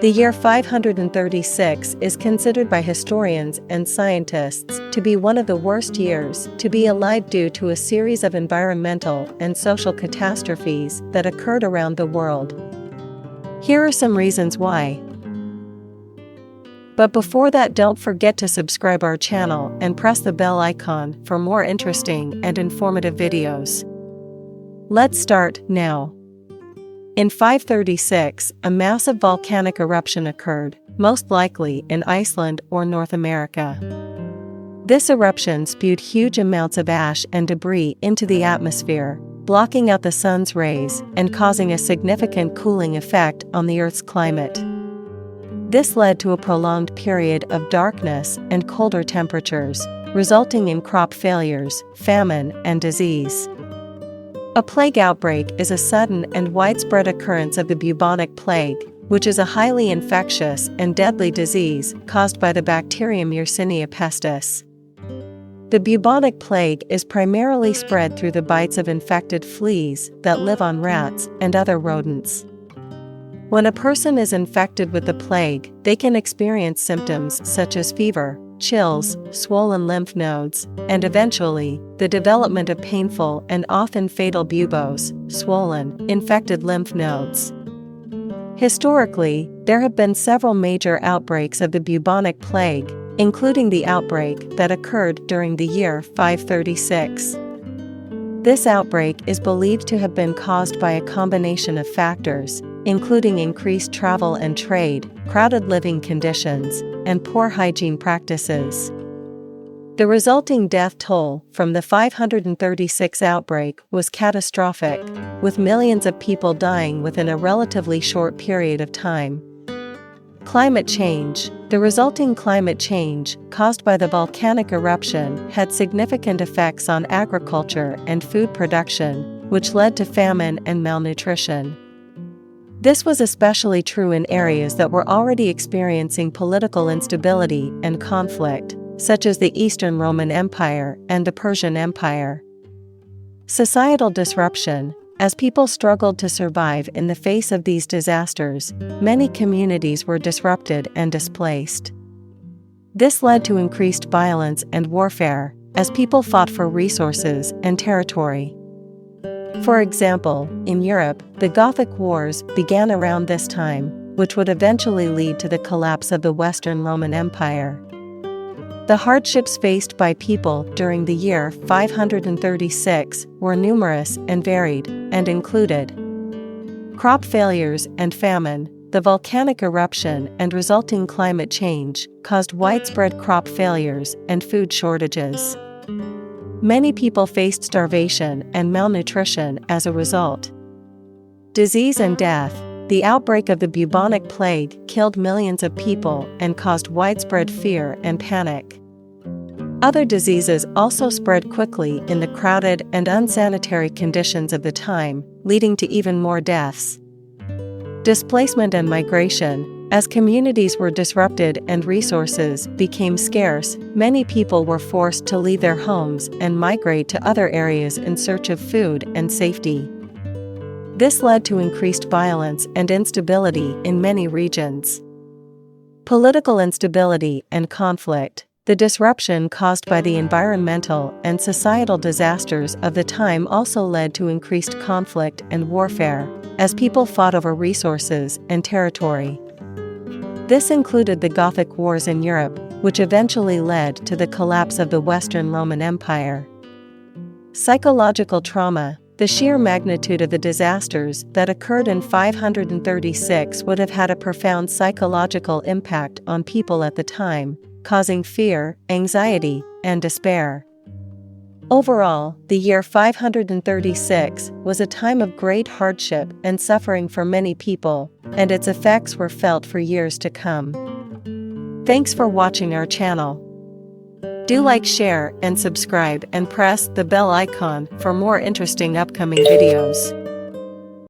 The year 536 is considered by historians and scientists to be one of the worst years to be alive due to a series of environmental and social catastrophes that occurred around the world. Here are some reasons why. But before that, don't forget to subscribe our channel and press the bell icon for more interesting and informative videos. Let's start now. In 536, a massive volcanic eruption occurred, most likely in Iceland or North America. This eruption spewed huge amounts of ash and debris into the atmosphere, blocking out the sun's rays and causing a significant cooling effect on the Earth's climate. This led to a prolonged period of darkness and colder temperatures, resulting in crop failures, famine, and disease. A plague outbreak is a sudden and widespread occurrence of the bubonic plague, which is a highly infectious and deadly disease caused by the bacterium Yersinia pestis. The bubonic plague is primarily spread through the bites of infected fleas that live on rats and other rodents. When a person is infected with the plague, they can experience symptoms such as fever, chills, swollen lymph nodes, and eventually, the development of painful and often fatal buboes, swollen, infected lymph nodes. Historically, there have been several major outbreaks of the bubonic plague, including the outbreak that occurred during the year 536. This outbreak is believed to have been caused by a combination of factors, including increased travel and trade, crowded living conditions, and poor hygiene practices. The resulting death toll from the 536 outbreak was catastrophic, with millions of people dying within a relatively short period of time. Climate change. The resulting climate change, caused by the volcanic eruption, had significant effects on agriculture and food production, which led to famine and malnutrition. This was especially true in areas that were already experiencing political instability and conflict, such as the Eastern Roman Empire and the Persian Empire. Societal disruption. As people struggled to survive in the face of these disasters, many communities were disrupted and displaced. This led to increased violence and warfare, as people fought for resources and territory. For example, in Europe, the Gothic Wars began around this time, which would eventually lead to the collapse of the Western Roman Empire. The hardships faced by people during the year 536 were numerous and varied, and included crop failures and famine. The volcanic eruption and resulting climate change caused widespread crop failures and food shortages. Many people faced starvation and malnutrition as a result. Disease and death. The outbreak of the bubonic plague killed millions of people and caused widespread fear and panic. Other diseases also spread quickly in the crowded and unsanitary conditions of the time, leading to even more deaths. Displacement and migration. As communities were disrupted and resources became scarce, many people were forced to leave their homes and migrate to other areas in search of food and safety. This led to increased violence and instability in many regions. Political instability and conflict. The disruption caused by the environmental and societal disasters of the time also led to increased conflict and warfare, as people fought over resources and territory. This included the Gothic Wars in Europe, which eventually led to the collapse of the Western Roman Empire. Psychological trauma. The sheer magnitude of the disasters that occurred in 536 would have had a profound psychological impact on people at the time, causing fear, anxiety, and despair. Overall, the year 536 was a time of great hardship and suffering for many people, and its effects were felt for years to come. Thanks for watching our channel. Do like, share, and subscribe, and press the bell icon for more interesting upcoming videos.